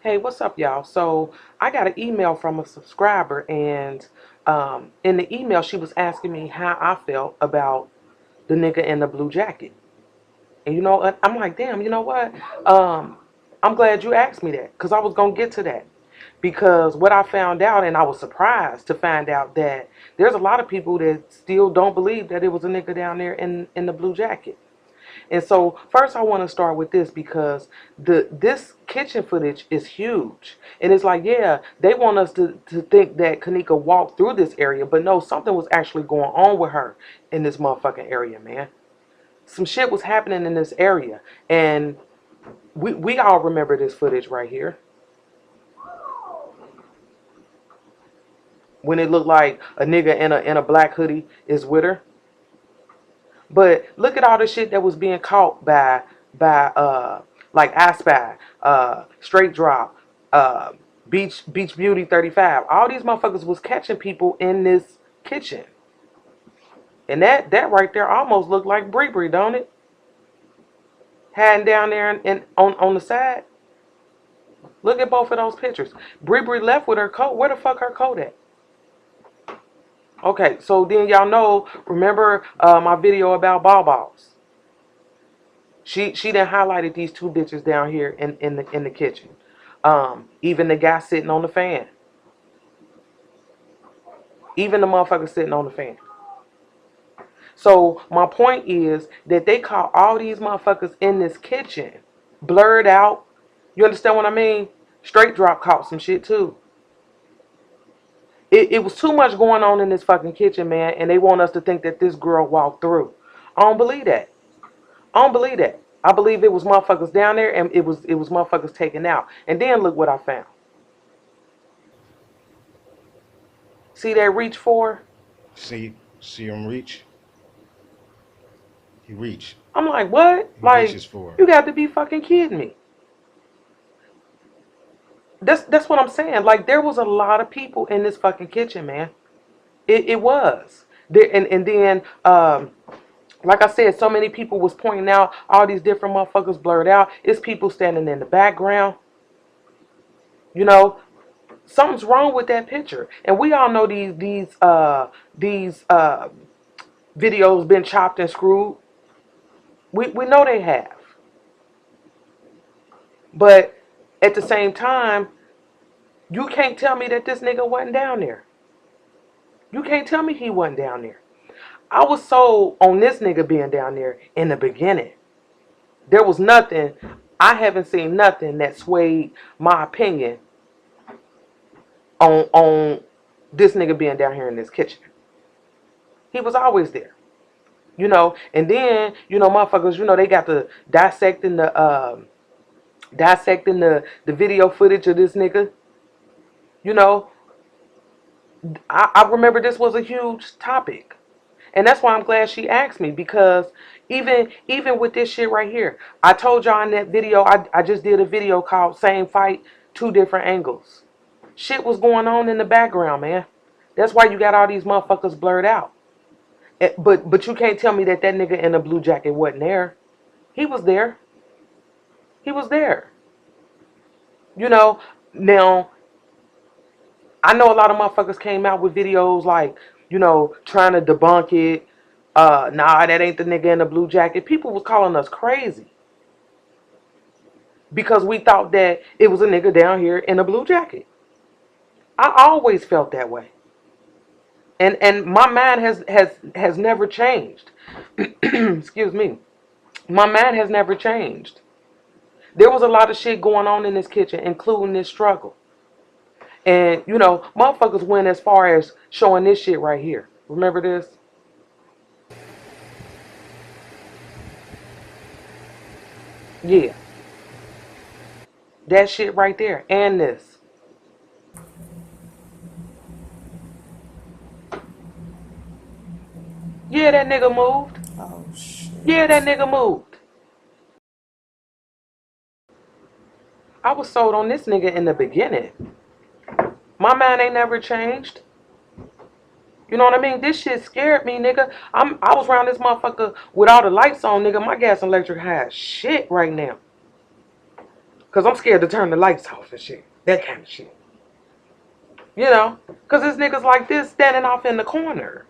Hey, what's up, y'all? So I got an email from a subscriber, and in the email, she was asking me how I felt about the nigga in the blue jacket. And you know what? I'm like, damn, you know what? Um, I'm glad you asked me that because I was gonna get to that. Because what I found out, and I was surprised to find out that there's a lot of people that still don't believe that it was a nigga down there in the blue jacket. And so first I want to start with this because this kitchen footage is huge. And it's like, yeah, they want us to think that Kenneka walked through this area, but no, something was actually going on with her in this motherfucking area, man. Some shit was happening in this area. And we all remember this footage right here. When it looked like a nigga in a black hoodie is with her. But look at all the shit that was being caught by like I Spy, Straight Drop, uh Beach Beauty 35. All these motherfuckers was catching people in this kitchen. And that right there almost looked like Bree, don't it? Hiding down there and on the side. Look at both of those pictures. Bree left with her coat. Where the fuck her coat at? Okay, so then y'all know, remember my video about ball balls? She then highlighted these two bitches down here in the kitchen. Even the guy sitting on the fan. Even the motherfucker sitting on the fan. So my point is that they caught all these motherfuckers in this kitchen, blurred out. You understand what I mean? Straight Drop caught some shit too. It was too much going on in this fucking kitchen, man, and they want us to think that this girl walked through. I don't believe that. I don't believe that. I believe it was motherfuckers down there and it was motherfuckers taken out. And then look what I found. See that reach for? See him reach? He reach. I'm like, what? He Like, reaches for her. you got to be fucking kidding me. That's what I'm saying. Like, there was a lot of people in this fucking kitchen, man. It was. There, and then like I said, so many people was pointing out all these different motherfuckers blurred out. It's people standing in the background. You know, something's wrong with that picture. And we all know these videos been chopped and screwed. We know they have. But at the same time, you can't tell me that this nigga wasn't down there. You can't tell me he wasn't down there. I was sold on this nigga being down there in the beginning. There was nothing, I haven't seen nothing that swayed my opinion on this nigga being down here in this kitchen. He was always there. And then, motherfuckers, they got to dissecting the video footage of this nigga. You know, I remember this was a huge topic. And that's why I'm glad she asked me, because even with this shit right here, I told y'all in that video, I just did a video called Same Fight, Two Different Angles. Shit was going on in the background, man. That's why you got all these motherfuckers blurred out. But you can't tell me that nigga in the blue jacket wasn't there. He was there. He was there. Now, I know a lot of motherfuckers came out with videos like, trying to debunk it. Nah, that ain't the nigga in the blue jacket. People was calling us crazy because we thought that it was a nigga down here in a blue jacket. I always felt that way. And my mind has never changed. Excuse me. My mind has never changed. There was a lot of shit going on in this kitchen, including this struggle. And, motherfuckers went as far as showing this shit right here. Remember this? Yeah. That shit right there. And this. Yeah, that nigga moved. Oh shit. Yeah, that nigga moved. I was sold on this nigga in the beginning. My mind ain't never changed. You know what I mean? This shit scared me, nigga. I was around this motherfucker with all the lights on, nigga. My gas and electric high as shit right now. Because I'm scared to turn the lights off and shit. That kind of shit. You know? Because there's niggas like this standing off in the corner.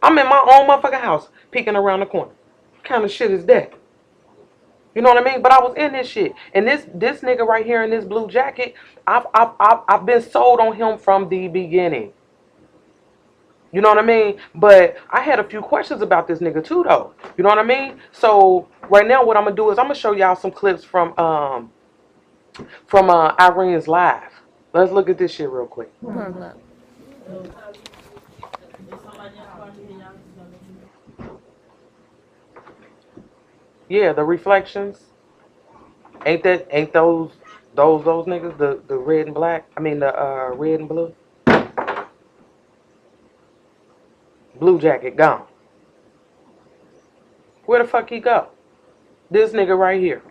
I'm in my own motherfucking house peeking around the corner. What kind of shit is that? You know what I mean? But I was in this shit. And this nigga right here in this blue jacket, I've been sold on him from the beginning. You know what I mean? But I had a few questions about this nigga too though. You know what I mean? So right now what I'm gonna do is I'm gonna show y'all some clips from Irene's live. Let's look at this shit real quick. Yeah, the reflections. Ain't those niggas, the red and black? I mean the red and blue? Blue jacket gone. Where the fuck he go? This nigga right here.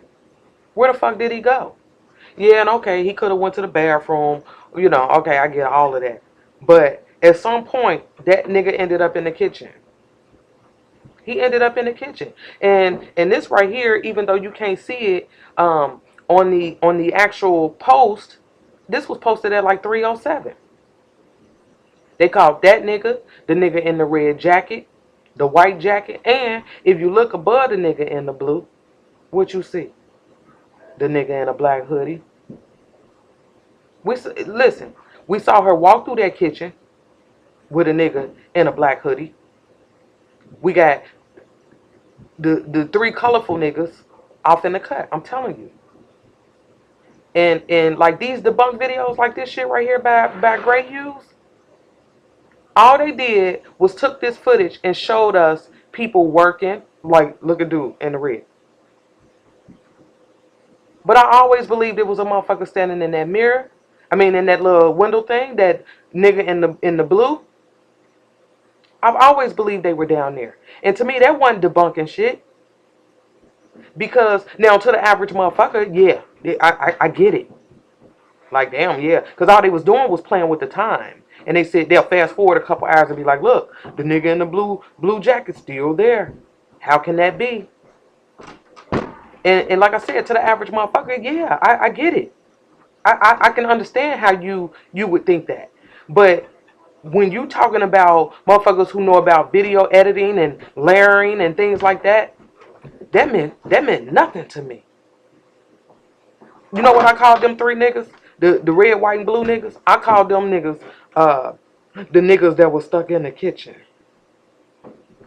Where the fuck did he go? Yeah, and okay, he could have went to the bathroom. You know, okay, I get all of that. But at some point, that nigga ended up in the kitchen. He ended up in the kitchen. And this right here, even though you can't see it on the actual post, this was posted at like 3:07. They called that nigga the nigga in the red jacket, the white jacket, and if you look above the nigga in the blue, what you see? The nigga in a black hoodie. Listen, we saw her walk through that kitchen with a nigga in a black hoodie. We got the three colorful niggas off in the cut. I'm telling you. And like these debunk videos, like this shit right here by Gray Hughes, all they did was took this footage and showed us people working. Like, look at dude in the red. But I always believed it was a motherfucker standing in that mirror. I mean, in that little window thing, that nigga in the blue. I've always believed they were down there. And to me, that wasn't debunking shit. Because now to the average motherfucker, yeah, I get it. Like, damn, yeah. Because all they was doing was playing with the time. And they said they'll fast forward a couple hours and be like, look, the nigga in the blue jacket's still there. How can that be? And like I said, to the average motherfucker, yeah, I get it. I can understand how you would think that. But when you talking about motherfuckers who know about video editing and layering and things like that, that meant nothing to me. You know what I called them three niggas? The red, white, and blue niggas? I called them niggas the niggas that was stuck in the kitchen.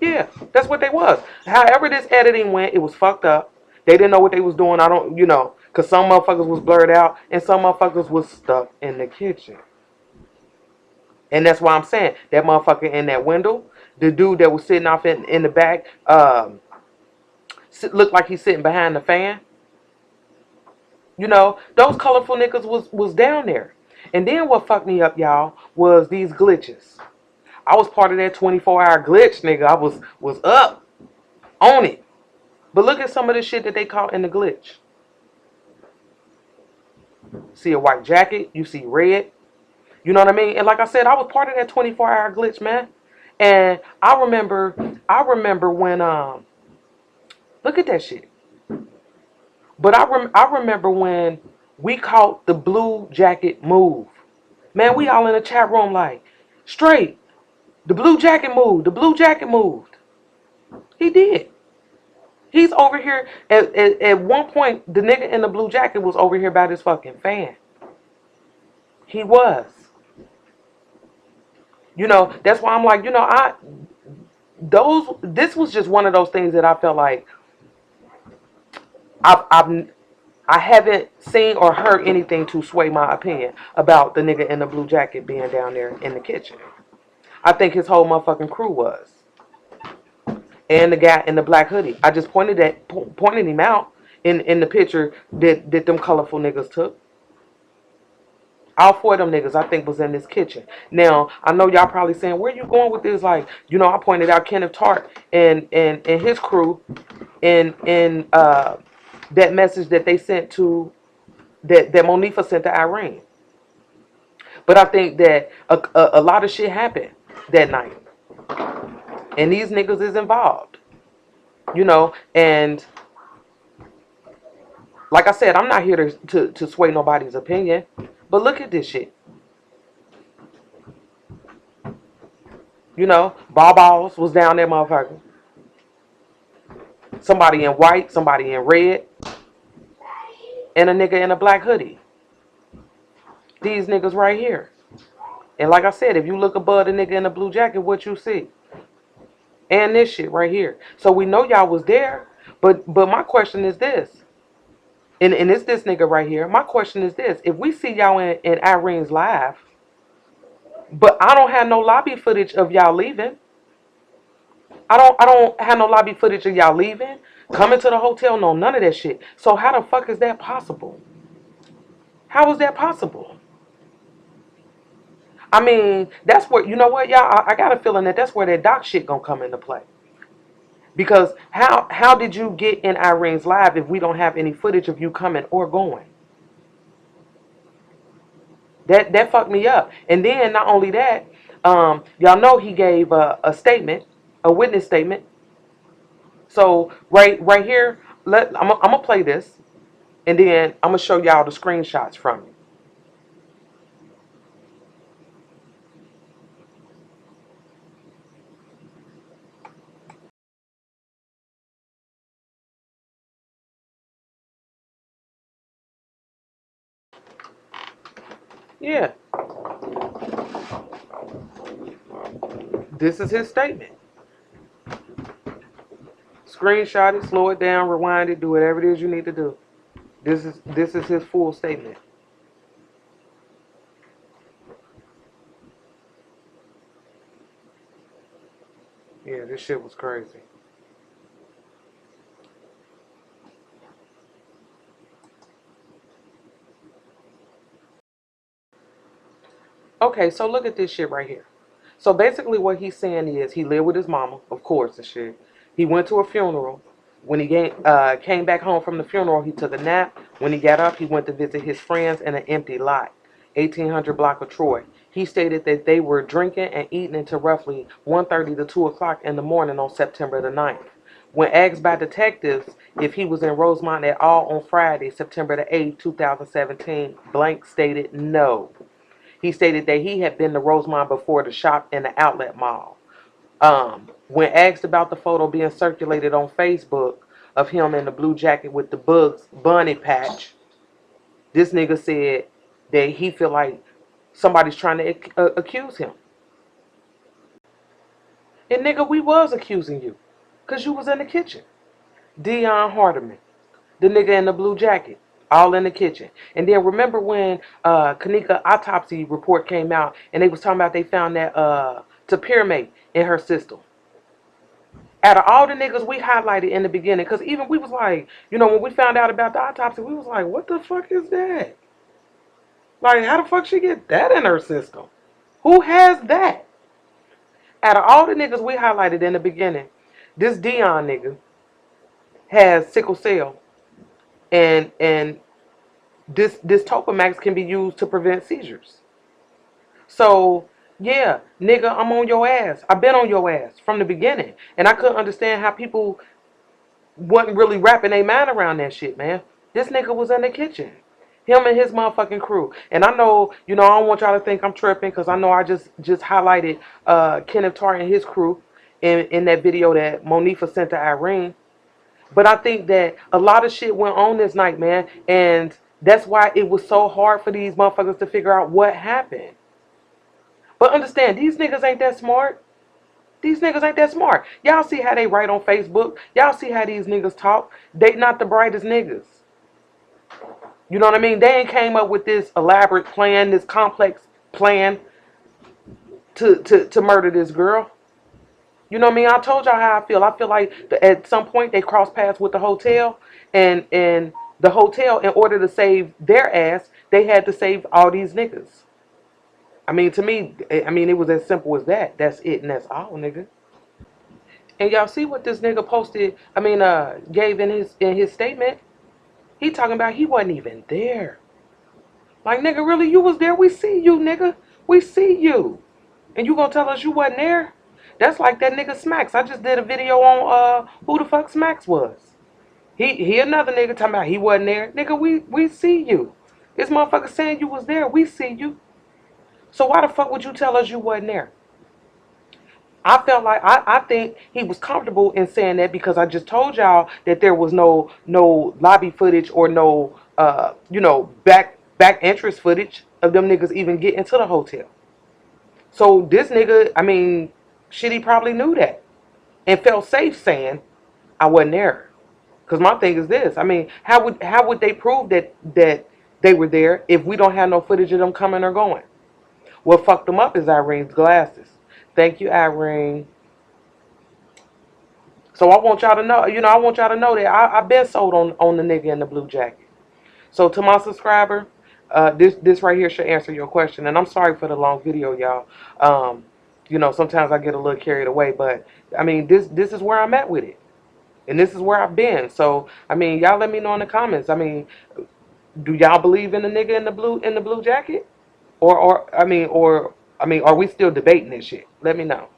Yeah, that's what they was. However this editing went, it was fucked up. They didn't know what they was doing. I don't, because some motherfuckers was blurred out and some motherfuckers was stuck in the kitchen. And that's why I'm saying that motherfucker in that window, the dude that was sitting off in the back, looked like he's sitting behind the fan. Those colorful niggas was down there. And then what fucked me up, y'all, was these glitches. I was part of that 24-hour glitch, nigga. I was up on it. But look at some of the shit that they caught in the glitch. See a white jacket, you see red. You know what I mean? And like I said, I was part of that 24-hour glitch, man. And I remember when look at that shit. But I remember when we caught the blue jacket move. Man, we all in the chat room like, straight. The blue jacket moved. The blue jacket moved. He did. He's over here. At one point, the nigga in the blue jacket was over here by this fucking fan. He was. That's why I'm like, this was just one of those things that I felt like I haven't seen or heard anything to sway my opinion about the nigga in the blue jacket being down there in the kitchen. I think his whole motherfucking crew was. And the guy in the black hoodie. I just pointed him out in the picture that them colorful niggas took. All four of them niggas, I think, was in this kitchen. Now, I know y'all probably saying, where you going with this? Like, I pointed out Kenneth Tart and his crew in that message that they sent to, that Monifa sent to Irene. But I think that a lot of shit happened that night. And these niggas is involved. And Like I said, I'm not here to sway nobody's opinion. But look at this shit. You know, Balls was down there, motherfucker. Somebody in white, somebody in red, and a nigga in a black hoodie. These niggas right here. And like I said, if you look above the nigga in the blue jacket, what you see? And this shit right here. So we know y'all was there. But my question is this. And it's this nigga right here. My question is this. If we see y'all in Irene's live, but I don't have no lobby footage of y'all leaving. I don't have no lobby footage of y'all leaving. Coming to the hotel, no, none of that shit. So how the fuck is that possible? How is that possible? I mean, that's where, you know what, y'all, I got a feeling that that's where that doc shit gonna come into play. Because how did you get in Irene's live if we don't have any footage of you coming or going? That fucked me up. And then not only that, y'all know he gave a statement, a witness statement. So right here, I'm gonna play this, and then I'm gonna show y'all the screenshots from it. Yeah, this is his statement. Screenshot it, slow it down, rewind it, do whatever it is you need to do. This is his full statement. Yeah, this shit was crazy. Okay, so look at this shit right here. So basically, what he's saying is he lived with his mama, of course, and shit. He went to a funeral. When he came back home from the funeral, he took a nap. When he got up, he went to visit his friends in an empty lot, 1800 block of Troy. He stated that they were drinking and eating until roughly 1:30 to 2 o'clock in the morning on September the 9th. When asked by detectives if he was in Rosemont at all on Friday, September the 8th, 2017, Blank stated no. He stated that he had been to Rosemont before to shop in the outlet mall. When asked about the photo being circulated on Facebook of him in the blue jacket with the Bugs bunny patch, this nigga said that he feel like somebody's trying to accuse him. And nigga, we was accusing you, cause you was in the kitchen. Dion Hardeman, the nigga in the blue jacket, all in the kitchen. And then remember when Kenneka autopsy report came out and they was talking about they found that topiramate in her system. Out of all the niggas we highlighted in the beginning, because even we was like, you know, when we found out about the autopsy, we was like, what the fuck is that? Like, how the fuck she get that in her system? Who has that? Out of all the niggas we highlighted in the beginning, this Dion nigga has sickle cell, and this Topamax can be used to prevent seizures. So yeah, nigga, I'm on your ass. I've been on your ass from the beginning, and I couldn't understand how people wasn't really wrapping their mind around that shit, man. This nigga was in the kitchen. Him and his motherfucking crew. And I know, you know, I don't want y'all to think I'm tripping because I know I just highlighted Kenneth Are and his crew in that video that Monifa sent to Irene. But I think that a lot of shit went on this night, man. And that's why it was so hard for these motherfuckers to figure out what happened. But understand, these niggas ain't that smart. These niggas ain't that smart. Y'all see how they write on Facebook. Y'all see how these niggas talk. They not the brightest niggas. You know what I mean? They ain't came up with this elaborate plan, this complex plan to murder this girl. You know what I mean? I told y'all how I feel. I feel like at some point they crossed paths with the hotel, and the hotel, in order to save their ass, they had to save all these niggas. I mean, to me, I mean, it was as simple as that. That's it, and that's all, nigga. And y'all see what this nigga posted? I mean, gave in his statement. He talking about he wasn't even there. Like, nigga, really, you was there? We see you, nigga. We see you. And you gonna tell us you wasn't there? That's like that nigga Smacks. I just did a video on who the fuck Smacks was. He another nigga talking about he wasn't there. Nigga, we see you. This motherfucker saying you was there. We see you. So why the fuck would you tell us you wasn't there? I felt like I think he was comfortable in saying that because I just told y'all that there was no lobby footage or no back entrance footage of them niggas even getting to the hotel. So this nigga, I mean, shit, he probably knew that and felt safe saying I wasn't there. Cause my thing is this, I mean, how would they prove that they were there if we don't have no footage of them coming or going? What fucked them up is Irene's glasses. Thank you, Irene. So I want y'all to know, I want y'all to know that I've been sold on the nigga in the blue jacket. So to my subscriber, this right here should answer your question. And I'm sorry for the long video, y'all. Sometimes I get a little carried away, but I mean, this is where I'm at with it, and this is where I've been. So I mean, y'all let me know in the comments. I mean, do y'all believe in the nigga in the blue jacket, or are we still debating this shit? Let me know.